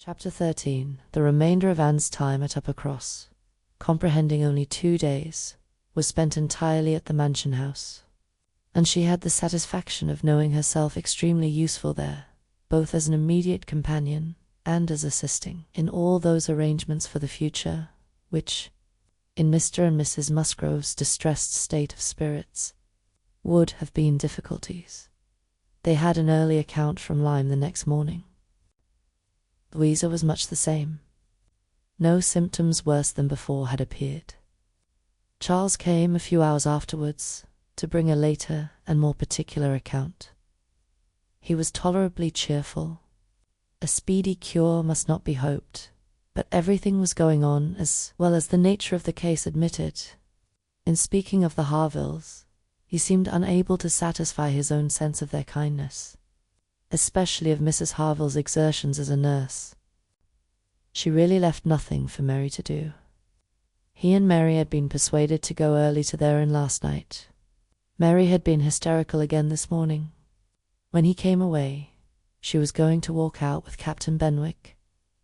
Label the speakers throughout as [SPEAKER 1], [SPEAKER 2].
[SPEAKER 1] Chapter 13. The remainder of Anne's time at Uppercross, comprehending only 2 days, was spent entirely at the mansion house, and she had the satisfaction of knowing herself extremely useful there, both as an immediate companion and as assisting in all those arrangements for the future which, in Mr. and Mrs. Musgrove's distressed state of spirits, would have been difficulties. They had an early account from Lyme the next morning. Louisa was much the same. No symptoms worse than before had appeared. Charles came a few hours afterwards to bring a later and more particular account. He was tolerably cheerful. A speedy cure must not be hoped, but everything was going on as well as the nature of the case admitted. In speaking of the Harvilles, he seemed unable to satisfy his own sense of their kindness, especially of Mrs. Harville's exertions as a nurse. She really left nothing for Mary to do. He and Mary had been persuaded to go early to their inn last night. Mary had been hysterical again this morning. When he came away, she was going to walk out with Captain Benwick,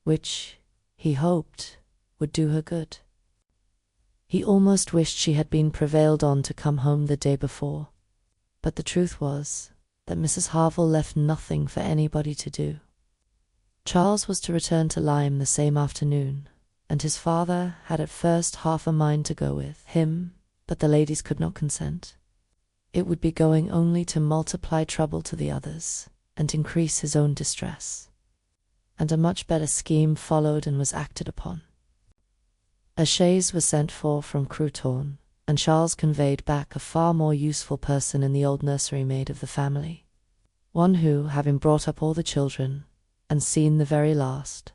[SPEAKER 1] which, he hoped, would do her good. He almost wished she had been prevailed on to come home the day before, but the truth was that Mrs. Harville left nothing for anybody to do. Charles was to return to Lyme the same afternoon, and his father had at first half a mind to go with him, but the ladies could not consent. It would be going only to multiply trouble to the others, and increase his own distress. And a much better scheme followed and was acted upon. A chaise was sent for from Crewthorne, and Charles conveyed back a far more useful person in the old nursery maid of the family, one who, having brought up all the children, and seen the very last,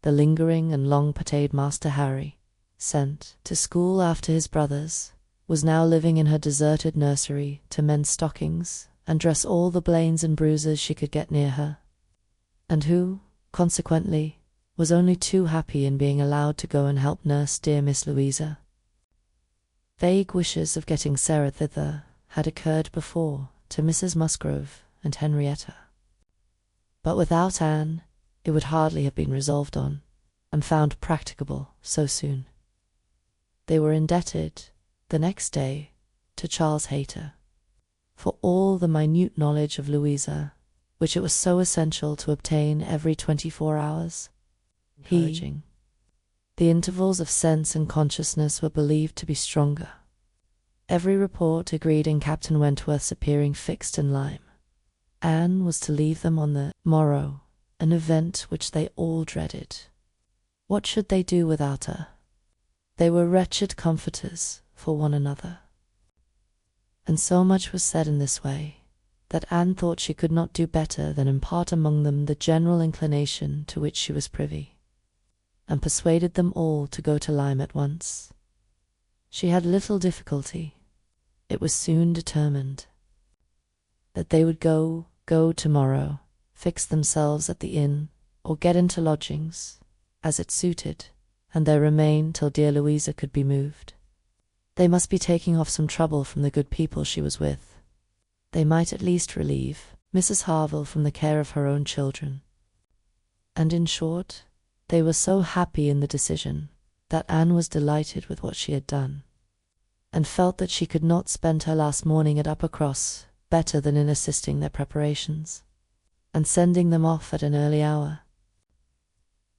[SPEAKER 1] the lingering and long-potayed Master Harry, sent to school after his brothers, was now living in her deserted nursery to mend stockings and dress all the blains and bruises she could get near her, and who, consequently, was only too happy in being allowed to go and help nurse dear Miss Louisa. Vague wishes of getting Sarah thither had occurred before to Mrs. Musgrove and Henrietta, but without Anne it would hardly have been resolved on, and found practicable so soon. They were indebted, the next day, to Charles Hayter, for all the minute knowledge of Louisa, which it was so essential to obtain every 24 hours. The intervals of sense and consciousness were believed to be stronger. Every report agreed in Captain Wentworth's appearing fixed in Lyme. Anne was to leave them on the morrow, an event which they all dreaded. What should they do without her? They were wretched comforters for one another. And so much was said in this way, that Anne thought she could not do better than impart among them the general inclination to which she was privy, and persuaded them all to go to Lyme at once. She had little difficulty. It was soon determined that they would go tomorrow, fix themselves at the inn, or get into lodgings, as it suited, and there remain till dear Louisa could be moved. They must be taking off some trouble from the good people she was with. They might at least relieve Mrs. Harville from the care of her own children. And in short, they were so happy in the decision that Anne was delighted with what she had done, and felt that she could not spend her last morning at Uppercross better than in assisting their preparations, and sending them off at an early hour.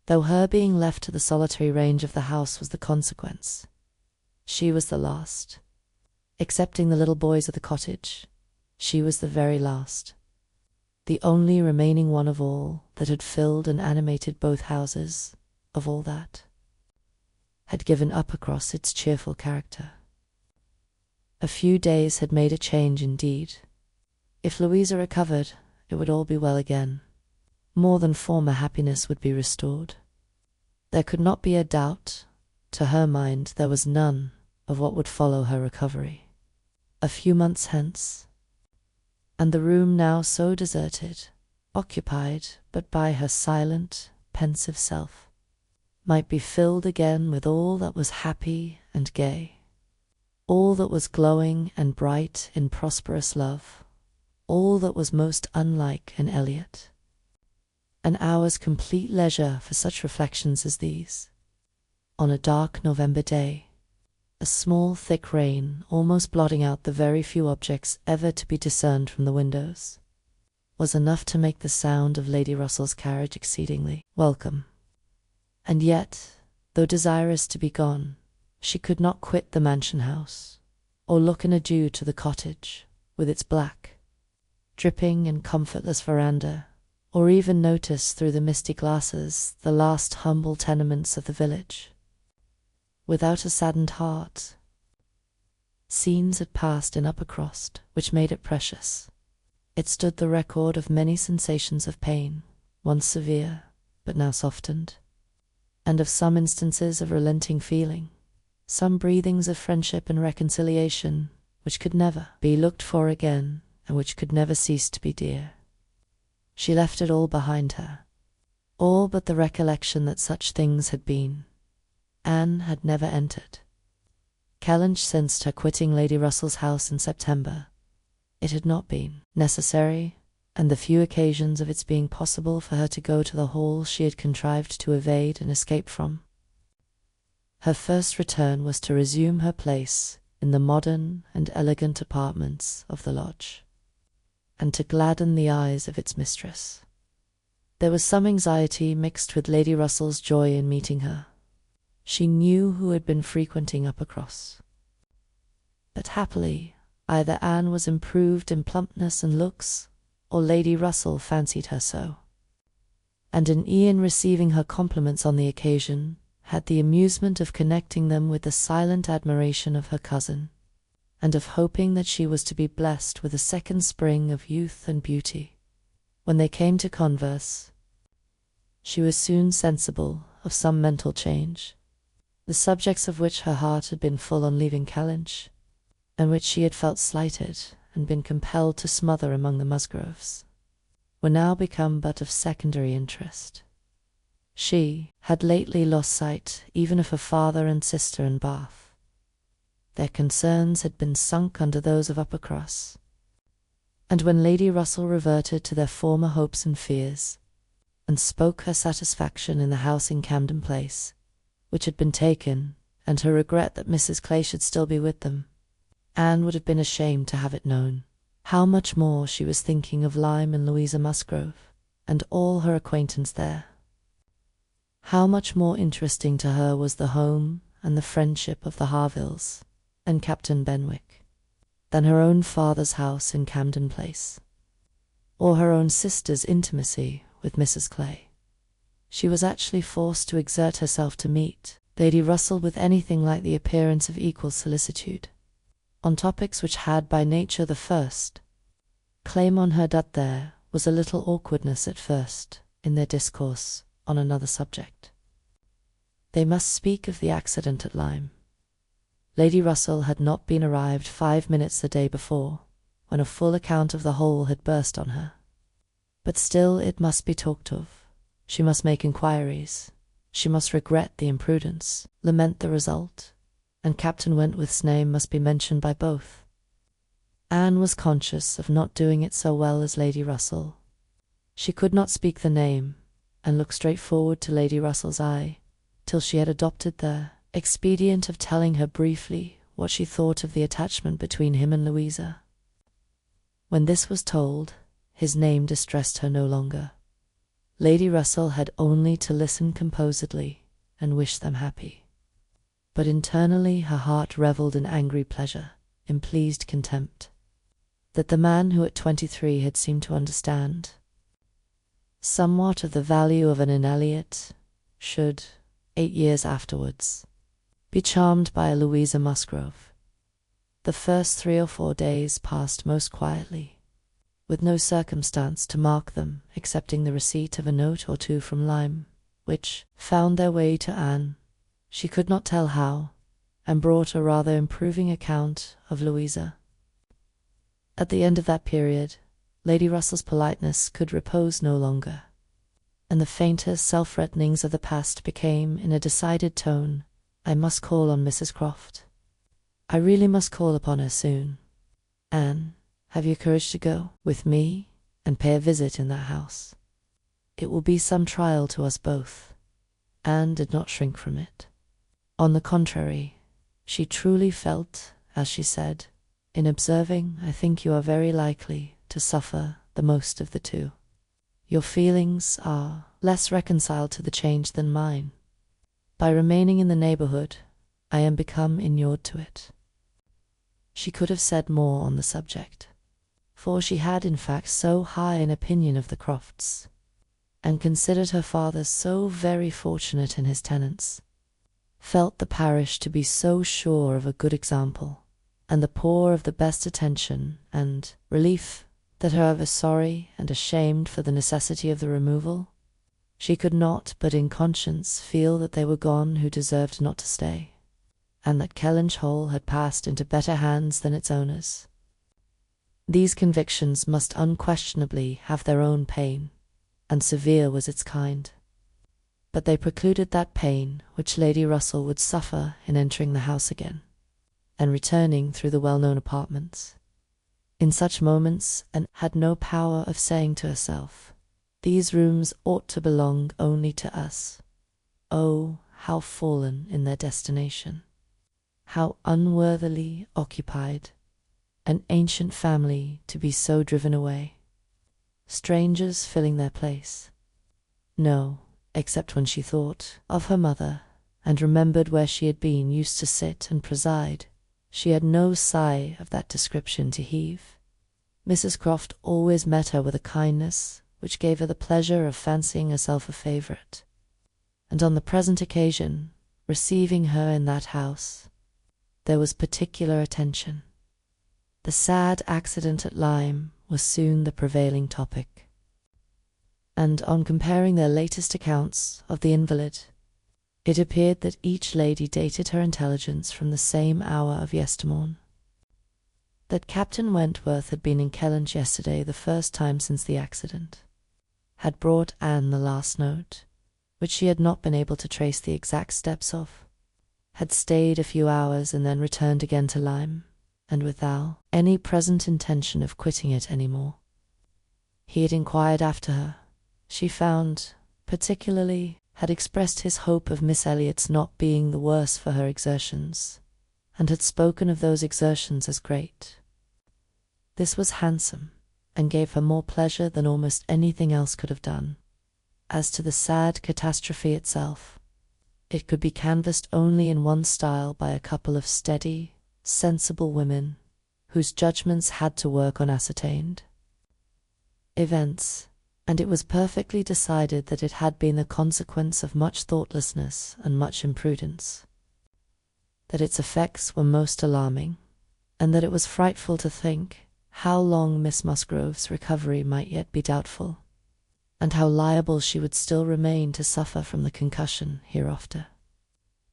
[SPEAKER 1] Though her being left to the solitary range of the house was the consequence, she was the last. Excepting the little boys of the cottage, she was the very last, the only remaining one of all that had filled and animated both houses, of all that had given Uppercross its cheerful character. A few days had made a change indeed. If Louisa recovered, it would all be well again. More than former happiness would be restored. There could not be a doubt. To her mind there was none of what would follow her recovery. A few months hence, and the room now so deserted, occupied but by her silent, pensive self, might be filled again with all that was happy and gay, all that was glowing and bright in prosperous love, all that was most unlike an Eliot. an hour's complete leisure for such reflections as these. On a dark November day, a small thick rain, almost blotting out the very few objects ever to be discerned from the windows, was enough to make the sound of Lady Russell's carriage exceedingly welcome. And yet, though desirous to be gone, she could not quit the mansion house, or look in adieu to the cottage, with its black, dripping and comfortless veranda, or even notice through the misty glasses the last humble tenements of the village, without a saddened heart. Scenes had passed in Uppercross which made it precious. It stood the record of many sensations of pain, once severe, but now softened, and of some instances of relenting feeling, some breathings of friendship and reconciliation, which could never be looked for again, and which could never cease to be dear. She left it all behind her, all but the recollection that such things had been. Anne had never entered Kellynch since her quitting Lady Russell's house in September. It had not been necessary, and the few occasions of its being possible for her to go to the hall she had contrived to evade and escape from. Her first return was to resume her place in the modern and elegant apartments of the lodge, and to gladden the eyes of its mistress. There was some anxiety mixed with Lady Russell's joy in meeting her. She knew who had been frequenting Uppercross. But happily, either Anne was improved in plumpness and looks, or Lady Russell fancied her so, and in Ian receiving her compliments on the occasion, had the amusement of connecting them with the silent admiration of her cousin, and of hoping that she was to be blessed with a second spring of youth and beauty. When they came to converse, she was soon sensible of some mental change, the subjects of which her heart had been full on leaving Kellynch, and which she had felt slighted and been compelled to smother among the Musgroves, were now become but of secondary interest. She had lately lost sight even of her father and sister in Bath. Their concerns had been sunk under those of Uppercross, and when Lady Russell reverted to their former hopes and fears, and spoke her satisfaction in the house in Camden Place, which had been taken, and her regret that Mrs. Clay should still be with them, Anne would have been ashamed to have it known how much more she was thinking of Lyme and Louisa Musgrove, and all her acquaintance there. How much more interesting to her was the home and the friendship of the Harvilles and Captain Benwick than her own father's house in Camden Place, or her own sister's intimacy with Mrs. Clay. She was actually forced to exert herself to meet Lady Russell with anything like the appearance of equal solicitude, on topics which had by nature the first claim on her, that there was a little awkwardness at first in their discourse on another subject. They must speak of the accident at Lyme. Lady Russell had not been arrived 5 minutes the day before, when a full account of the whole had burst on her. But still it must be talked of. She must make inquiries. She must regret the imprudence, lament the result, and Captain Wentworth's name must be mentioned by both. Anne was conscious of not doing it so well as Lady Russell. She could not speak the name, and look straight forward to Lady Russell's eye, till she had adopted the expedient of telling her briefly what she thought of the attachment between him and Louisa. When this was told, his name distressed her no longer. Lady Russell had only to listen composedly and wish them happy. But internally her heart revelled in angry pleasure, in pleased contempt, that the man who at 23 had seemed to understand somewhat of the value of an Elliot should, 8 years afterwards, be charmed by a Louisa Musgrove. The first 3 or 4 days passed most quietly, with no circumstance to mark them excepting the receipt of a note or two from Lyme, which found their way to Anne, she could not tell how, and brought a rather improving account of Louisa. At the end of that period, Lady Russell's politeness could repose no longer, and the faintest self-threatenings of the past became, in a decided tone, "I must call on Mrs. Croft. I really must call upon her soon. Anne, have you courage to go with me and pay a visit in that house?" It will be some trial to us both." Anne did not shrink from it. On the contrary, she truly felt, as she said, "In observing, I think you are very likely to suffer the most of the two. Your feelings are less reconciled to the change than mine. By remaining in the neighborhood, I am become inured to it." She could have said more on the subject, for she had in fact so high an opinion of the Crofts, and considered her father so very fortunate in his tenants, felt the parish to be so sure of a good example, and the poor of the best attention and relief, that however sorry and ashamed for the necessity of the removal, she could not but in conscience feel that they were gone who deserved not to stay, and that Kellynch Hall had passed into better hands than its owners. These convictions must unquestionably have their own pain, and severe was its kind. But they precluded that pain which Lady Russell would suffer in entering the house again, and returning through the well-known apartments. In such moments Anne had no power of saying to herself, "These rooms ought to belong only to us." Oh, how fallen in their destination! How unworthily occupied! An ancient family to be so driven away. Strangers filling their place. No, except when she thought of her mother, and remembered where she had been used to sit and preside, she had no sigh of that description to heave. Mrs. Croft always met her with a kindness which gave her the pleasure of fancying herself a favourite, and on the present occasion, receiving her in that house, there was particular attention. The sad accident at Lyme was soon the prevailing topic, and on comparing their latest accounts of the invalid, it appeared that each lady dated her intelligence from the same hour of yestermorn. That Captain Wentworth had been in Kellynch yesterday the first time since the accident, had brought Anne the last note, which she had not been able to trace the exact steps of, had stayed a few hours and then returned again to Lyme, and without any present intention of quitting it any more. He had inquired after her. She found, particularly, had expressed his hope of Miss Elliot's not being the worse for her exertions, and had spoken of those exertions as great. This was handsome, and gave her more pleasure than almost anything else could have done. As to the sad catastrophe itself, it could be canvassed only in one style by a couple of steady, sensible women, whose judgments had to work on ascertained events, and it was perfectly decided that it had been the consequence of much thoughtlessness and much imprudence, that its effects were most alarming, and that it was frightful to think how long Miss Musgrove's recovery might yet be doubtful, and how liable she would still remain to suffer from the concussion hereafter.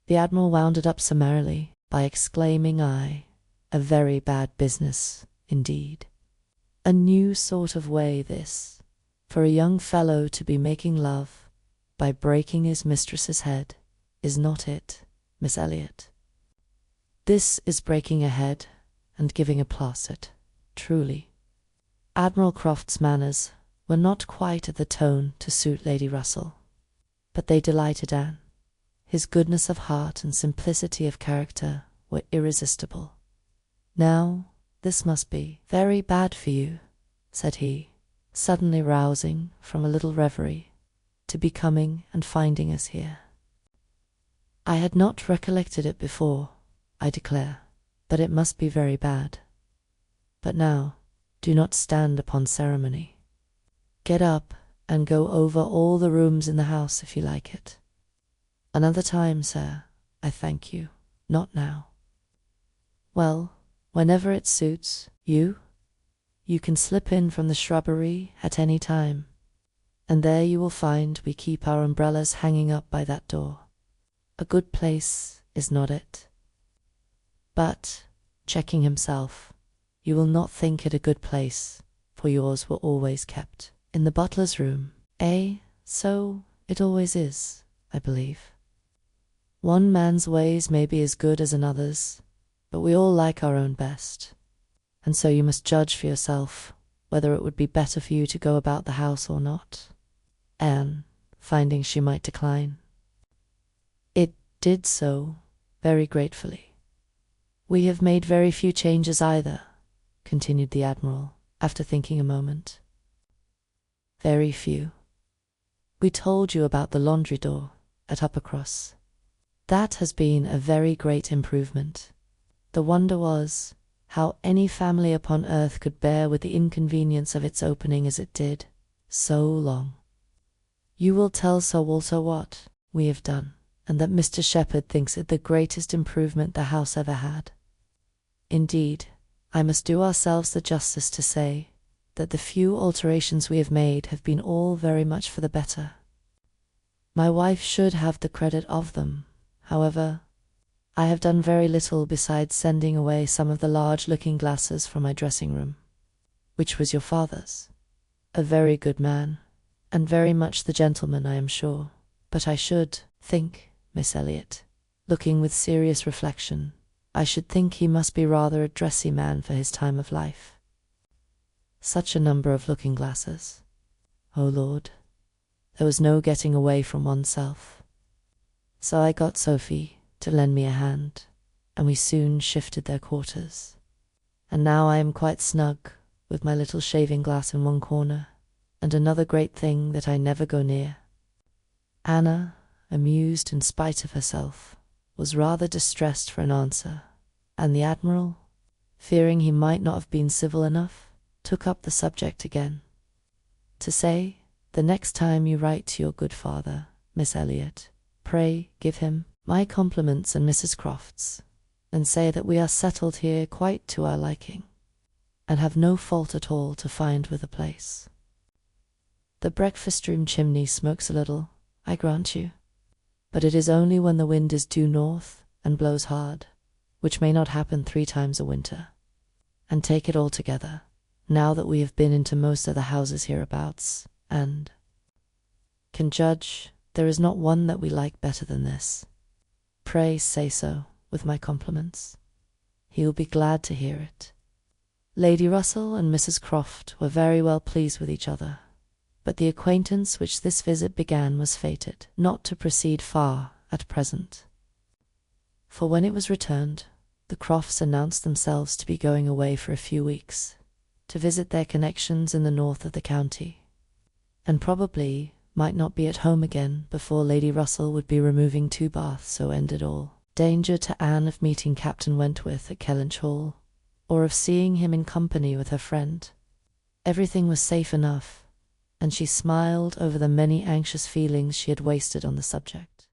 [SPEAKER 1] The Admiral wound it up summarily by exclaiming, "Aye, a very bad business, indeed. A new sort of way, this, for a young fellow to be making love by breaking his mistress's head, is not it, Miss Elliot? This is breaking a head and giving a placet, truly." Admiral Croft's manners were not quite at the tone to suit Lady Russell, but they delighted Anne. His goodness of heart and simplicity of character were irresistible. "Now, this must be very bad for you," said he, suddenly rousing from a little reverie, "to be coming and finding us here. I had not recollected it before, I declare, but it must be very bad. But now, do not stand upon ceremony. Get up and go over all the rooms in the house if you like it. Another time, sir, I thank you, not now. Well, whenever it suits you, you can slip in from the shrubbery at any time, and there you will find we keep our umbrellas hanging up by that door. A good place, is not it? But," checking himself, "you will not think it a good place, for yours were always kept in the butler's room, eh? So it always is, I believe. One man's ways may be as good as another's, but we all like our own best, and so you must judge for yourself whether it would be better for you to go about the house or not." Anne, finding she might decline. It did so, very gratefully. We have made very few changes either, continued the Admiral, after thinking a moment. Very few. We told you about the laundry door at Uppercross. That has been a very great improvement. The wonder was how any family upon earth could bear with the inconvenience of its opening as it did, so long. You will tell Sir Walter what we have done, and that Mr. Shepherd thinks it the greatest improvement the house ever had. Indeed, I must do ourselves the justice to say that the few alterations we have made have been all very much for the better. My wife should have the credit of them, however. I have done very little besides sending away some of the large looking-glasses from my dressing-room, which was your father's. A very good man, and very much the gentleman, I am sure. But I should think, Miss Elliot, looking with serious reflection, I should think he must be rather a dressy man for his time of life. Such a number of looking-glasses. Oh Lord, there was no getting away from oneself. So I got Sophie to lend me a hand, and we soon shifted their quarters. And now I am quite snug, with my little shaving-glass in one corner, and another great thing that I never go near. Anna, amused in spite of herself, was rather distressed for an answer, and the Admiral, fearing he might not have been civil enough, took up the subject again. To say, the next time you write to your good father, Miss Elliot, pray give him my compliments and Mrs. Croft's, and say that we are settled here quite to our liking, and have no fault at all to find with the place. The breakfast-room chimney smokes a little, I grant you, but it is only when the wind is due north and blows hard, which may not happen 3 times a winter. And take it altogether, now that we have been into most of the houses hereabouts, and can judge, there is not one that we like better than this. Pray say so, with my compliments. He will be glad to hear it. Lady Russell and Mrs. Croft were very well pleased with each other, but the acquaintance which this visit began was fated not to proceed far at present. For when it was returned, the Crofts announced themselves to be going away for a few weeks, to visit their connections in the north of the county, and probably might not be at home again before Lady Russell would be removing to Bath. So ended all danger to Anne of meeting Captain Wentworth at Kellynch Hall, or of seeing him in company with her friend. Everything was safe enough, and she smiled over the many anxious feelings she had wasted on the subject.